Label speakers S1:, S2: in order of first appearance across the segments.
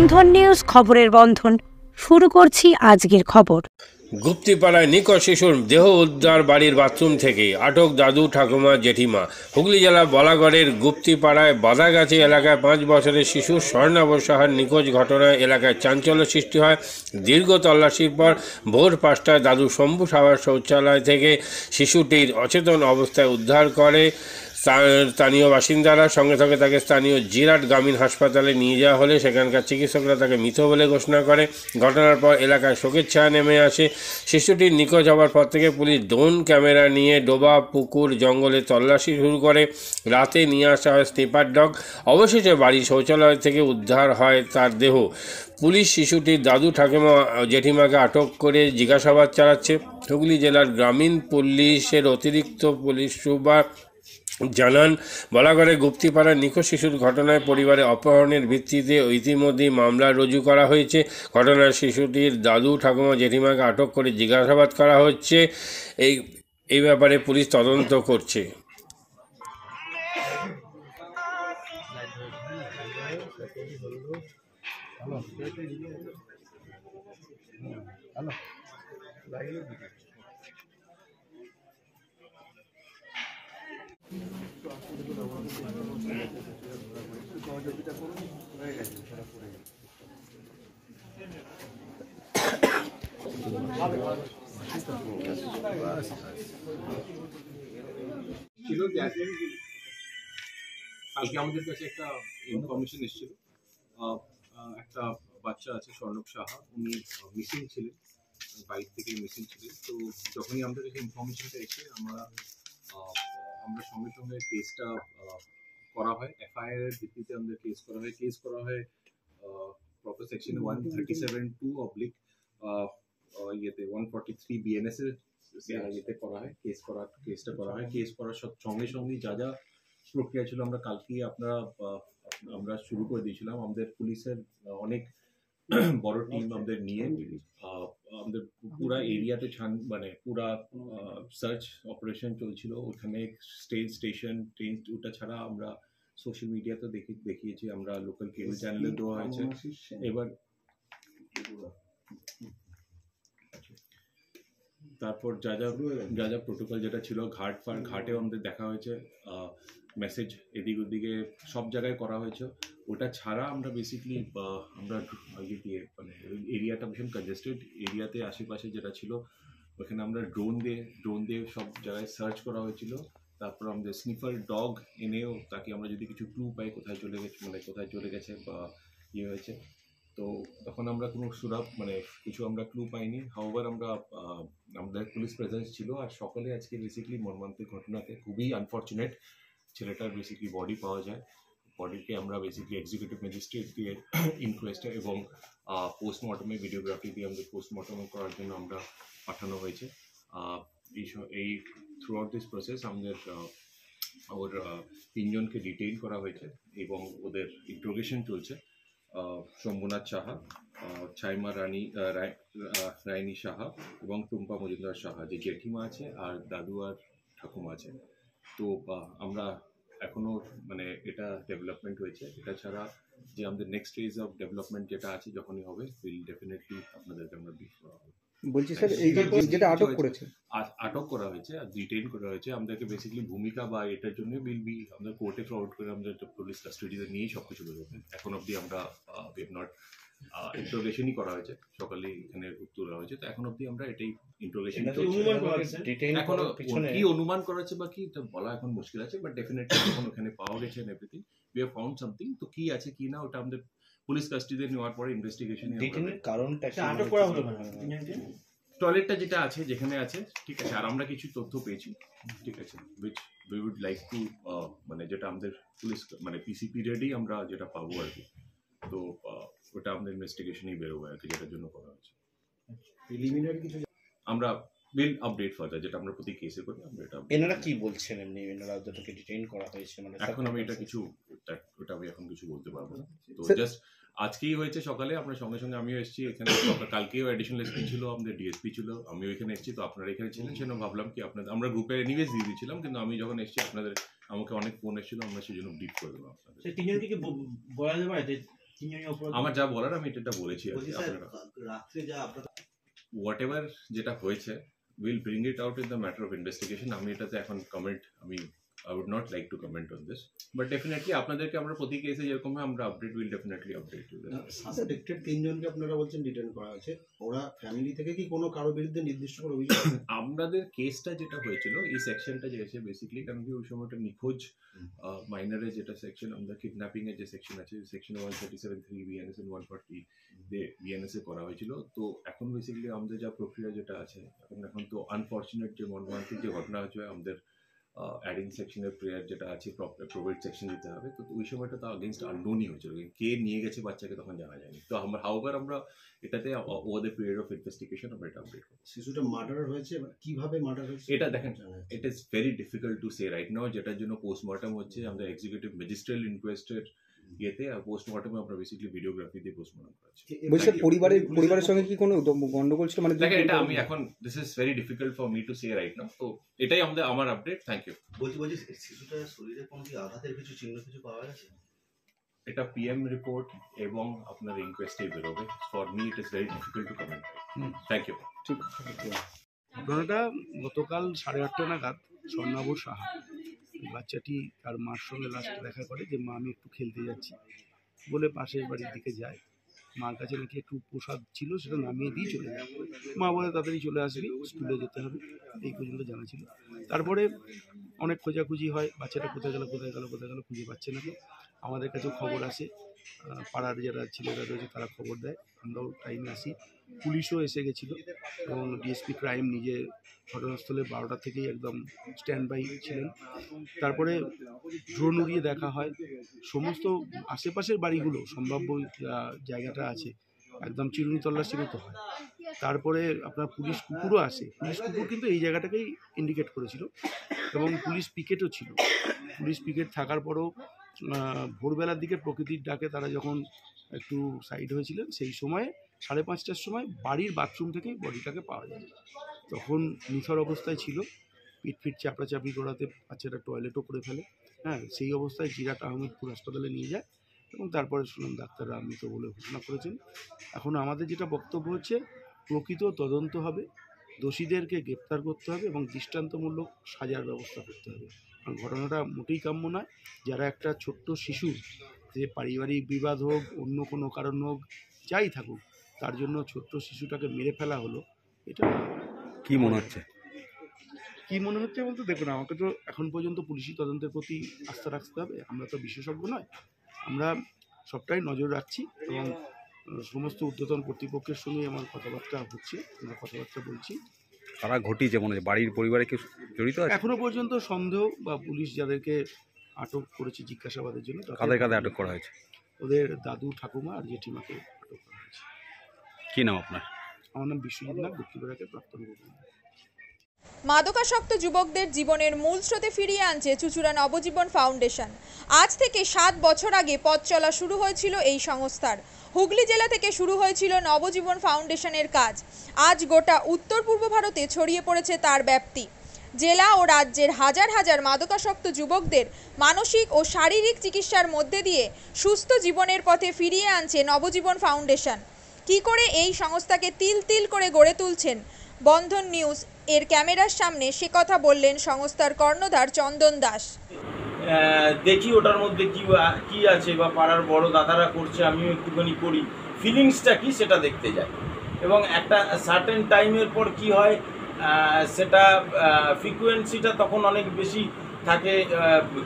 S1: বন্ধন news, খবরের বন্ধন। শুরু করছি আজকের খবর।
S2: গুপ্তিপাড়ায় নিখোঁজ শিশুর দেহ উদ্ধার বাড়ির বাথরুম থেকে, আটক দাদু ঠাকুমা জেঠিমা। হুগলি জেলার বলাগড়ের গুপ্তিপাড়ায় বাদাগাছি এলাকায় 5 বছরের শিশু স্বর্ণাভ সাহার নিখোঁজ ঘটনায় এলাকায় চাঞ্চল্য সৃষ্টি হয়। দীর্ঘ তল্লাশির পর ভোর 5টায় দাদু শম্ভু সাহার শৌচালয় থেকে শিশুটির অচেতন অবস্থায় উদ্ধার করে স্থানীয় বাসিন্দারা। সঙ্গে সঙ্গে তাকে স্থানীয় জিরাট গ্রামীণ হাসপাতালে নিয়ে যাওয়া হলে সেখানকার চিকিৎসকরা তাকে মৃত বলে ঘোষণা করে। ঘটনার পর এলাকায় শোকের ছায়া নেমে আসে। শিশুটির নিখোঁজ হওয়ার পর থেকে পুলিশ ড্রোন ক্যামেরা নিয়ে ডোবা, পুকুর, জঙ্গলে তল্লাশি শুরু করে। রাতে নিয়ে আসা হয় স্নিপার ডগ। অবশেষে বাড়ির শৌচালয় থেকে উদ্ধার হয় তার দেহ। পুলিশ শিশুটির দাদু ঠাকুমা জেঠিমাকে আটক করে জিজ্ঞাসাবাদ চালাচ্ছে। হুগলি জেলার গ্রামীণ পুলিশের অতিরিক্ত পুলিশ সুপার জানান, বলাগড়ে গুপ্তিপাড়ার নিখোঁজ শিশুর ঘটনায় পরিবারে অপহরণের ভিত্তিতে ইতিমধ্যেই মামলা রুজু করা হয়েছে। ঘটনার শিশুটির দাদু ঠাকুমা জেঠিমাকে আটক করে জিজ্ঞাসাবাদ করা হচ্ছে। এই ব্যাপারে পুলিশ তদন্ত করছে।
S3: কালকে আমাদের কাছে একটা ইনফরমেশন এসেছিল, একটা বাচ্চা আছে স্বর্ণভ সাহা, উনি মিসিং ছিলেন, বাইক থেকে মিসিং ছিলেন। তো যখনই আমাদের কাছে ইনফরমেশনটা এসে আমরা সঙ্গে সঙ্গে কেসটা করা হয়। এফআইআর এর ভিত্তিতে আমাদের কেস করা হয় প্রপার সেকশন 137(2) ইয়েতে 143 বিএনএস এর ইয়েতে করা হয়। কেসটা করা হয়। কেস করার সঙ্গে সঙ্গে যা যা প্রক্রিয়া ছিল আমরা শুরু করে দিয়েছিলাম। আমাদের পুলিশের অনেক বড় টিম আমাদের নিয়ে আমাদের পুরা এরিয়াতে পুরা সার্চ অপারেশন চলছিল। ওখানে স্টেশন ট্রেন ওটা ছাড়া আমরা সোশ্যাল মিডিয়াতে দেখিয়েছি, আমরা লোকাল কেবল চ্যানেলে দেওয়া হয়েছে। এবার তারপর যা যা প্রোটোকল যেটা ছিল, ঘাটেও আমাদের দেখা হয়েছে, মেসেজ এদিক ওদিকে সব জায়গায় করা হয়েছে। ওটা ছাড়া আমরা বেসিকলি আমরা এরিয়াটা ভীষণ কনজেস্টেড এরিয়াতে, আশেপাশে যেটা ছিল ওখানে আমরা ড্রোন দিয়ে সব জায়গায় সার্চ করা হয়েছিল। তারপর আমাদের স্নিফার ডগ এনেও তাকে আমরা যদি কিছু ক্লু পাই কোথায় চলে গেছে বা ইয়ে হয়েছে, তো তখন আমরা কোনো কিছু আমরা ক্লু পাইনি। হাওয়ার আমাদের পুলিশ প্রেজেন্স ছিল। আর সকালে আজকে বেসিকলি মর্মান্তিক ঘটনাতে খুবই আনফর্চুনেট ছেলেটার বেসিকলি বডি পাওয়া যায়। বডিকে আমরা বেসিকলি এক্সিকিউটিভ ম্যাজিস্ট্রেট দিয়ে ইনকোয়েস্টে এবং পোস্টমর্টমে ভিডিওগ্রাফি দিয়ে আমাদের পোস্টমর্টম করার জন্য আমরা পাঠানো হয়েছে। এই থ্রু আউট দিস প্রসেস আমাদের ওর 3 জনকে ডিটেইন করা হয়েছে এবং ওদের ইন্ট্রোগেশন চলছে। শম্ভুনাথ সাহা, ছাইমা রাইনী সাহা এবং টুম্পা মজুমদার সাহা, যে জেঠিমা আছে, আর দাদু আর ঠাকুমা আছে। তো আমরা এখনো এটা ডেভেলপমেন্ট হয়েছে। এটা ছাড়া যে আমাদের নেক্সট ফেজ অফ ডেভেলপমেন্ট যেটা আছে যখনই হবে, উইল ডেফিনেটলি আপনাদেরকে আমরা ব্রিফ করা হবে। বলছি স্যার, এই যেটা আটক করা হয়েছে আর ডিটেইন করা হয়েছে, আমাদেরকে বেসিক্যালি ভূমিকা বা এটার জন্য আমরা কোর্টে ফরওয়ার্ড করে আমাদের পুলিশ কাস্টাডিতে নিয়েই সবকিছু বেরোবে। এখন অবধি আমরা ইন্টারোগেশনই করা হয়েছে, সকালে এখানে তোলা হয়েছে। তো এখন অবধি আমরা এটাই ইন্টারোগেশন এখনো কি অনুমান করা হচ্ছে বা কি বলা এখন মুশকিল আছে, বাট ডেফিনেটলি যখন ওখানে পাওয়া গেছে everything we have found something. তো কি আছে কি না ওটা আমাদের পুলিশ কাস্টাডিতে নেওয়ার পরে ইনভেস্টিগেশন কারণটা আটক করা হলো টয়লেটটা যেটা আছে যেখানে আছে, ঠিক আছে। আর আমরা কিছু তথ্য পেয়েছি, ঠিক আছে, which we would like to যেটা আমাদের পুলিশ পিসি পিরিয়ডেই আমরা যেটা পাবো আর কি। তো ওটা আমাদের ইনভেস্টিগেশনই বেরোবে আর কি, যেটার জন্য করা হয়েছে। প্রিলিমিনারি কিছু আমরা উইল আপডেট ফার্দার, যেটা আমরা প্রতি কেসে করি আমরা এটা। এনারা কি বলছেন এনারা যতটুকু ডিটেইন করা হয়েছে এখন আমি এটা কিছু ওটা আমি এখন কিছু বলতে পারবো না। তো জাস্ট আজকেই হয়েছে সকালে, আমরা সঙ্গে সঙ্গে আমিও এসেছি এখানে। কালকেও অ্যাডিশনাল এসপি ছিল, আমাদের ডিএসপি ছিল, আমিও এখানে এসেছি। তো আপনারা এখানে ছিলেন, সেজন্য ভাবলাম কি আমরা গ্রুপে এনিওয়েজ দিয়ে দিয়েছিলাম, কিন্তু আমি যখন এসেছি আমাকে অনেক ফোন এসেছিল, আমরা সেই জন্য ব্রিফ করে দেবো আপনাদের। তিনজনকে কি বলা যাবে যে আমার যা বলার আমি এটা বলেছি আর কি।
S4: রাত্রে যা আপনারা
S3: হোয়াট এভার যেটা হয়েছে will bring it out in the matter of investigation. আমি এটাতে এখন comment I would not like to comment on this, but definitely আপনাদেরকে আমরা প্রতি কেসে যেরকম আমরা update will definitely update you.
S4: Suspected 3 জনকে আপনারা বলছেন ডিটেইন করা হয়েছে, ওরা ফ্যামিলি থেকে কি কোনো কারো বিরুদ্ধে নির্দিষ্ট করে অভিযোগ?
S3: আমাদের কেসটা যেটা হয়েছিল এই সেকশনটা যে এসে বেসিক্যালি কারণ কি ওই সময়টা নিখোঁজ মাইনারের যেটা সেকশন আমাদের কিডন্যাপিং এর যে সেকশন আছে সেকশন 137(3) বিএনএস এন্ড 140 বিএনএস এ করা হয়েছিল। তো এখন বেসিক্যালি আমাদের যা প্রক্রিয়া যেটা আছে এখন তো আনফরচুনেট যে মর্মান্তিক যে ঘটনা হয়েছে আমাদের অ্যাডিং সেকশনের প্রেয়ার যেটা আছে প্রোভাইড সেকশন দিতে হবে। তো ওই সময়টা তো আগেনস্ট আননোনই হয়েছিল, কে নিয়ে গেছে বাচ্চাকে তখন জানা যায়নি। তো আমরা হাউভার আমরা এটাতে over the period of investigation আমরা এটা আপডেট করব।
S4: শিশুটা মার্ডার হয়েছে, কিভাবে মার্ডার হয়েছে
S3: এটা দেখেন ইট is very difficult to say right now. যেটার জন্য পোস্টমর্টম হচ্ছে আমাদের এক্সিকিউটিভ ম্যাজিস্ট্রিয়াল ইনকোয়েস্টের ইয়েতে, আর পোস্টমর্টমে আমরা বেসিক্যালি ভিডিওগ্রাফি দিয়ে পোস্টমর্টম করাচ্ছি।
S5: বলছি পরিবারের সঙ্গে কি কোনো গন্ডগোল ছিল? মানে
S3: দেখেন এটা আমি এখন this is very difficult for me to say right now. তো এটাই আমার আপডেট। Thank you.
S4: বলছি শিশুটার শরীরে কোনো কি আঘাতের কিছু চিহ্ন কিছু পাওয়া গেছে?
S3: এটা পিএম রিপোর্ট এবং আপনার ইনকোয়েস্টে বেরোবে। For me it is very difficult to comment. Thank you.
S5: ঠিক
S6: ঘটনাটা গতকাল 8:30 নাগাদ স্বর্ণাভ সাহা বাচ্চাটি তার মার সঙ্গে লাস্ট দেখা করে যে মা আমি একটু খেলতে যাচ্ছি বলে পাশের বাড়ির দিকে যায়। মার কাছে নাকি একটু প্রসাদ ছিল, সেটা নামিয়ে দিয়ে চলে যায়। মা বলে তাড়াতাড়ি চলে আসবি, স্কুলে যেতে হবে, এই পর্যন্ত জানা ছিল। তারপরে অনেক খোঁজাখুঁজি হয়, বাচ্চাটা কোথায় গেল খুঁজে পাচ্ছে না। আমাদের কাছেও খবর আসে, পাড়ার যারা ছেলেরা রয়েছে তারা খবর দেয়, আমরাও টাইমে আসি। পুলিশও এসে গেছিলো এবং ডিএসপি ক্রাইম নিজে ঘটনাস্থলে 12টা থেকেই একদম স্ট্যান্ড বাই ছিলেন। তারপরে ড্রোন উড়িয়ে দেখা হয় সমস্ত আশেপাশের বাড়িগুলো, সম্ভাব্য জায়গাটা আছে একদম চিরুনি তল্লাশি মতো হয়। তারপরে আপনার পুলিশ কুকুরও আসে, পুলিশ কুকুর কিন্তু এই জায়গাটাকেই ইন্ডিকেট করেছিল এবং পুলিশ পিকেটও ছিল। পুলিশ পিকেট থাকার পরও ভোরবেলার দিকে প্রকৃতির ডাকে তারা যখন একটু সাইড হয়েছিলেন, সেই সময়ে 5:30টার সময় বাড়ির বাথরুম থেকেই বডিটাকে পাওয়া যায়। তখন নিথর অবস্থায় ছিল, পিট চাপড়াচাপড়ি করাতে বাচ্চাটা টয়লেটও করে ফেলে। সেই অবস্থায় জিরাট আহমেদপুর হাসপাতালে নিয়ে যায় এবং তারপরে শুনলাম ডাক্তাররা মৃত বলে ঘোষণা করেছেন। এখন আমাদের যেটা বক্তব্য হচ্ছে, প্রকৃত তদন্ত হবে, দোষীদেরকে গ্রেপ্তার করতে হবে এবং দৃষ্টান্তমূলক সাজার ব্যবস্থা করতে হবে। কারণ ঘটনাটা মোটেই কাম্য নয়। যারা একটা ছোট্ট শিশু, যে পারিবারিক বিবাদ হোক, অন্য কোনো কারণ হোক, যাই থাকুক, তার জন্য ছোট্ট শিশুটাকে মেরে ফেলা হলো, এটা
S5: কি মনে হচ্ছে?
S6: বলতে দেখুন, আমাকে তো এখন পর্যন্ত পুলিশি তদন্তের প্রতি আস্থা রাখতে হবে। আমরা তো বিশেষজ্ঞ নয়, আমরা সবটাই নজর রাখছি এবং সমস্ত ঊর্ধ্বতন কর্তৃপক্ষের সঙ্গে আমার কথাবার্তা হচ্ছে, আমরা কথাবার্তা বলছি।
S5: তারা ঘটিয়েছে মনে হয় বাড়ির পরিবারে কেউ জড়িত আছে?
S6: এখনো পর্যন্ত সন্দেহ বা পুলিশ যাদেরকে আটক করেছে জিজ্ঞাসাবাদের জন্য,
S5: কাদের আটক করা হয়েছে?
S6: ওদের দাদু, ঠাকুমা আর জেঠিমাকে আটক করা হয়েছে।
S5: কি নাম আপনার?
S6: আমার নাম বিশ্বজিৎ নাগ, দক্ষিণপাড়াকে প্রাক্তন গভর্নর।
S7: মাদকাসক্ত যুবকদের জীবনের মূল স্রোতে ফিরিয়ে আনছে চুঁচুড়া নবজীবন ফাউন্ডেশন। আজ থেকে 7 বছর আগে পথ চলা শুরু হয়েছিল এই সংস্থার। হুগলি জেলা থেকে শুরু হয়েছিল নবজীবন ফাউন্ডেশনের কাজ। আজ গোটা উত্তর পূর্ব ভারতে ছড়িয়ে পড়েছে তার ব্যাপ্তি। জেলা ও রাজ্যের হাজার হাজার মাদকাসক্ত যুবকদের মানসিক ও শারীরিক চিকিৎসার মধ্যে দিয়ে সুস্থ জীবনের পথে ফিরিয়ে আনছে নবজীবন ফাউন্ডেশন। কি করে এই সংস্থাকে তিল তিল করে গড়ে তুলছেন বন্ধন নিউজ এর ক্যামেরার সামনে, সে কথা বললেন সংস্থার কর্ণধার চন্দন দাস।
S8: দেখি ওটার মধ্যে কি আছে বা পাড়ার বড় দাদারা করছে, আমিও একটুখানি করি, ফিলিংসটা কি সেটা দেখতে যাই। এবং একটা সার্টেন টাইমের পর কি হয়, সেটা ফ্রিকোয়েন্সিটা তখন অনেক বেশি থাকে,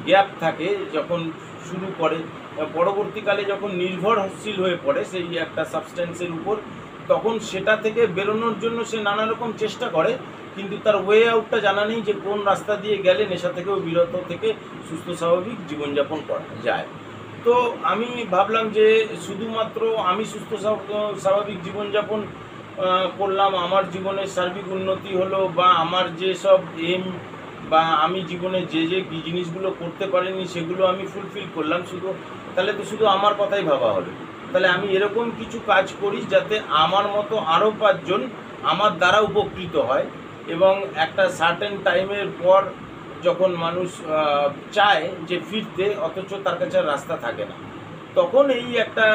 S8: গ্যাপ থাকে যখন শুরু করে। পরবর্তীকালে যখন নির্ভরশীল হয়ে পড়ে সেই একটা সাবস্টেন্সের উপর, তখন সেটা থেকে বেরোনোর জন্য সে নানা রকম চেষ্টা করে, কিন্তু তার ওয়ে আউটটা জানা নেই যে কোন রাস্তা দিয়ে গেলে নেশা থেকেও বিরত থেকে সুস্থ স্বাভাবিক জীবনযাপন করা যায়। তো আমি ভাবলাম যে শুধুমাত্র আমি সুস্থ স্বাভাবিক জীবনযাপন করলাম, আমার জীবনের সার্বিক উন্নতি হলো, বা আমার যেসব এম বা আমি জীবনে যে জিনিসগুলো করতে পারিনি সেগুলো আমি ফুলফিল করলাম, তাহলে তো শুধু আমার কথাই ভাবা হলো। তাহলে আমি এরকম কিছু কাজ করি যাতে আমার মতো আরও 5 জন আমার দ্বারা উপকৃত হয়। এবং একটা সার্টেন টাইমের পর যখন মানুষ চায় যে ফিরতে, অথচ তার কাছে রাস্তা থাকে না, তখন এই একটা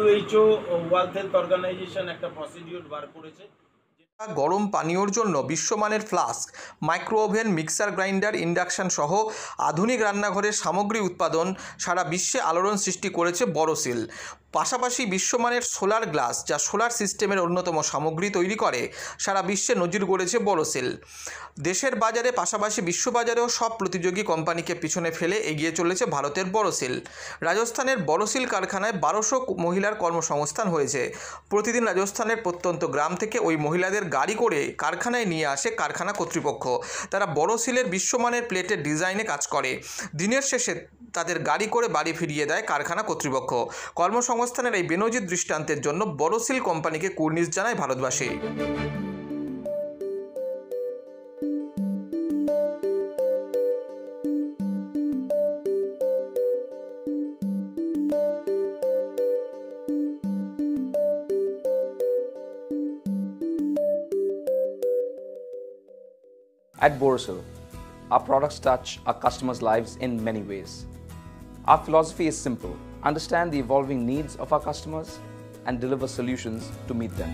S8: WHO ওয়ার্ল্ড হেলথ অর্গানাইজেশন একটা প্রসিডিউর বার করেছে।
S9: গরম পানীয়র জন্য বিশ্বমানের flask, micro oven, mixer grinder, induction সহ আধুনিক রান্নাঘরের সামগ্রী উৎপাদন সারা বিশ্বে আলোড়ন সৃষ্টি করেছে বোরোসিল। পাশাপাশি বিশ্বমানের সোলার গ্লাস, যা সোলার সিস্টেমের অন্যতম সামগ্রী তৈরি করে, সারা বিশ্বে নজির গড়েছে বোরোসিল। দেশের বাজারে পাশাপাশি বিশ্ববাজারেও সব প্রতিযোগী কোম্পানিকে পিছনে ফেলে এগিয়ে চলেছে ভারতের বোরোসিল। রাজস্থানের বোরোসিল কারখানায় 1200 মহিলার কর্মসংস্থান হয়েছে। প্রতিদিন রাজস্থানের প্রত্যন্ত গ্রাম থেকে ওই মহিলাদের গাড়ি করে কারখানায় নিয়ে আসে কারখানা কর্তৃপক্ষ। তারা বোরোসিলের বিশ্বমানের প্লেটের ডিজাইনে কাজ করে। দিনের শেষে তাদের গাড়ি করে বাড়ি ফিরিয়ে দেয় কারখানা কর্তৃপক্ষ। কর্মসংস্থানের এই বেনজির দৃষ্টান্তের জন্য বোরোসিল কোম্পানিকে কুর্নিশ জানায় ভারতবাসী।
S10: At Borosil, our products touch our customers' lives in many ways. Our philosophy is simple: understand the evolving needs of our customers and deliver solutions to meet them.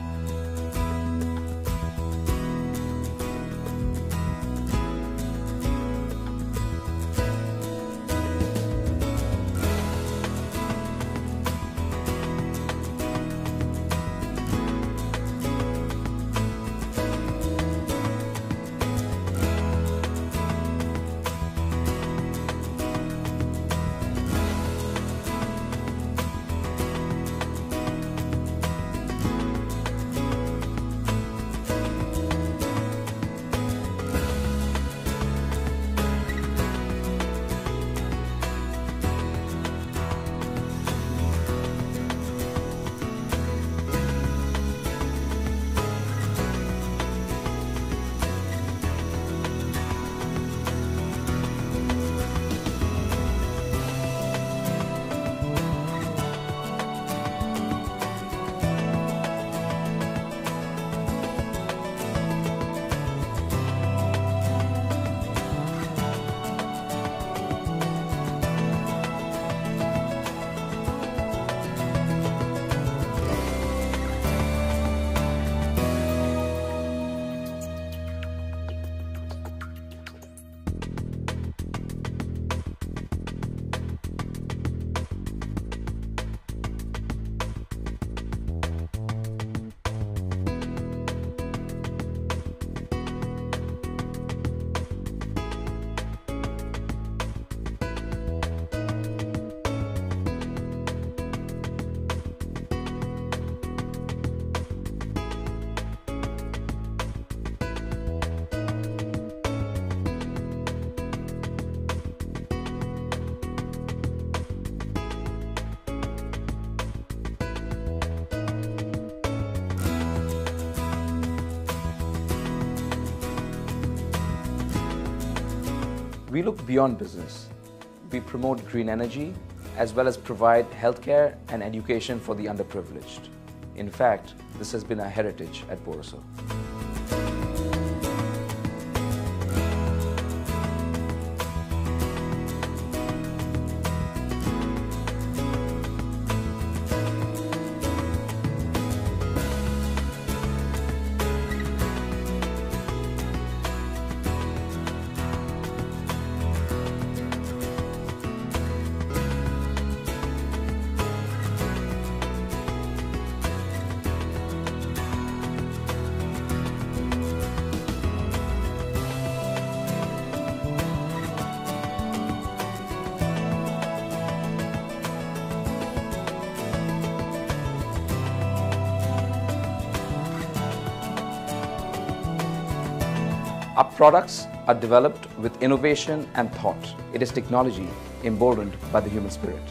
S10: We look beyond business. We promote green energy as well as provide healthcare and education for the underprivileged. In fact, this has been our heritage at Borosil. Our products are developed with innovation and thought. It is technology emboldened by the human spirit.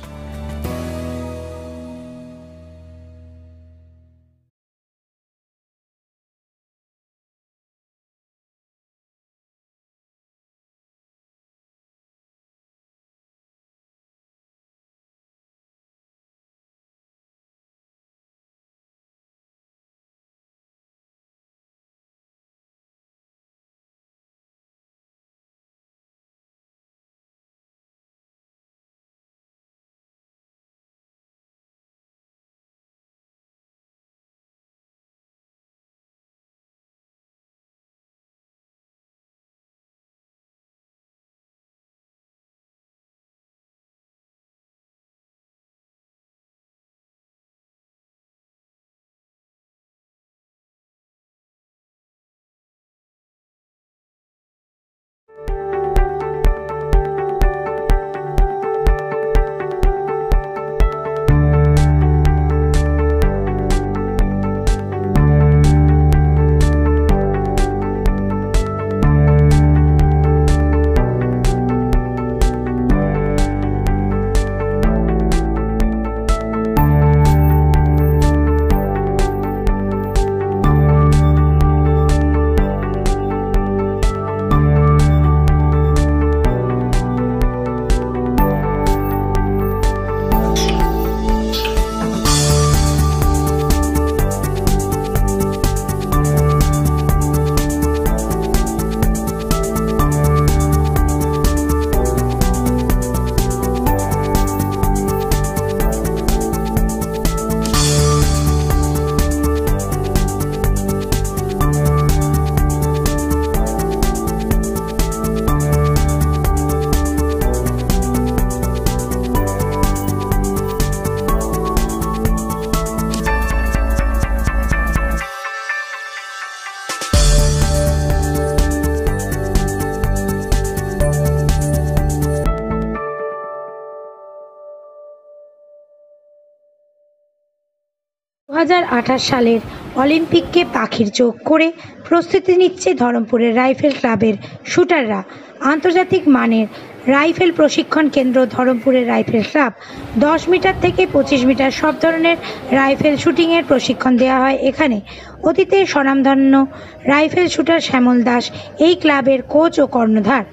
S1: 2028 সালের অলিম্পিককে পাখির চোখ করে প্রস্তুতি নিচ্ছে ধরমপুরের rifle ক্লাবের শুটাররা। আন্তর্জাতিক মানের rifle প্রশিক্ষণ কেন্দ্র ধরমপুরের রাইফেল ক্লাব 10 মিটার থেকে 25 মিটার সব ধরনের রাইফেল শুটিংয়ের প্রশিক্ষণ দেওয়া হয় এখানে। অতীতে স্বনামধন্য রাইফেল শুটার শ্যামল দাস এই ক্লাবের কোচ ও কর্ণধার।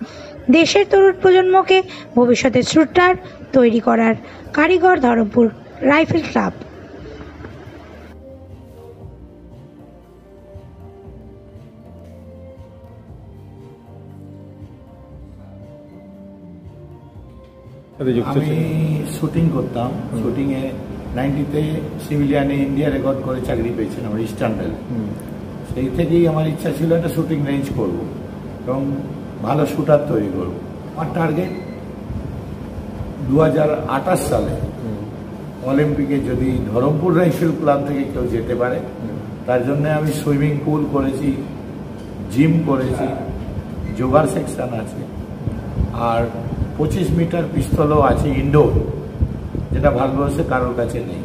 S1: দেশের তরুণ প্রজন্মকে ভবিষ্যতের শুটার তৈরি করার কারিগর ধরমপুর রাইফেল ক্লাব।
S11: আমি শুটিং করতাম। শুটিংয়ে 90-তে সিভিলিয়ানে ইন্ডিয়া রেকর্ড করে চাকরি পেয়েছেন আমার ইস্টার্ন রেলে। সেই থেকেই আমার ইচ্ছা ছিল একটা শুটিং রেঞ্জ করব এবং ভালো শুটার তৈরি করব। আমার টার্গেট 2028 সালে অলিম্পিকে যদি ধরমপুর রাইফেল ক্লাব থেকে কেউ যেতে পারে, তার জন্য আমি সুইমিং পুল করেছি, জিম করেছি, যোগার সেকশন আছে, আর 25 মিটার পিস্তলও আছে ইনডোর, যেটা ভারতবর্ষে কারোর কাছে নেই।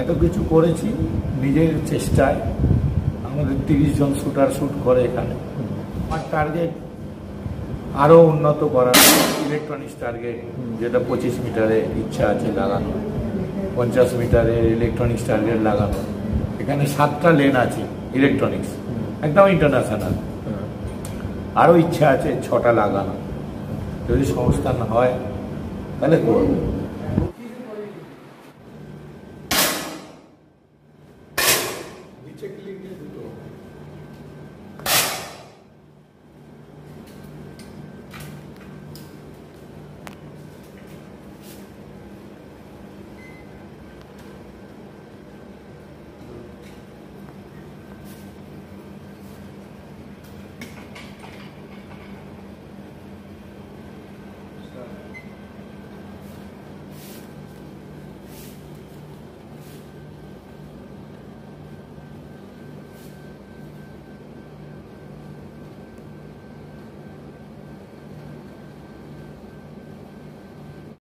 S11: এত কিছু করেছি নিজের চেষ্টায়। আমাদের 30 জন শুটার শুট করে এখানে। আমার টার্গেট আরও উন্নত করা, ইলেকট্রনিক্স টার্গেট, যেটা 25 মিটারে ইচ্ছা আছে লাগানো, 50 মিটারের ইলেকট্রনিক্স টার্গেট লাগানো। এখানে 7টা লেন আছে ইলেকট্রনিক্স, একদম ইন্টারন্যাশনাল। আরও ইচ্ছা আছে 6টা লাগানো। যদি সংস্থান হয় তাহলে করব।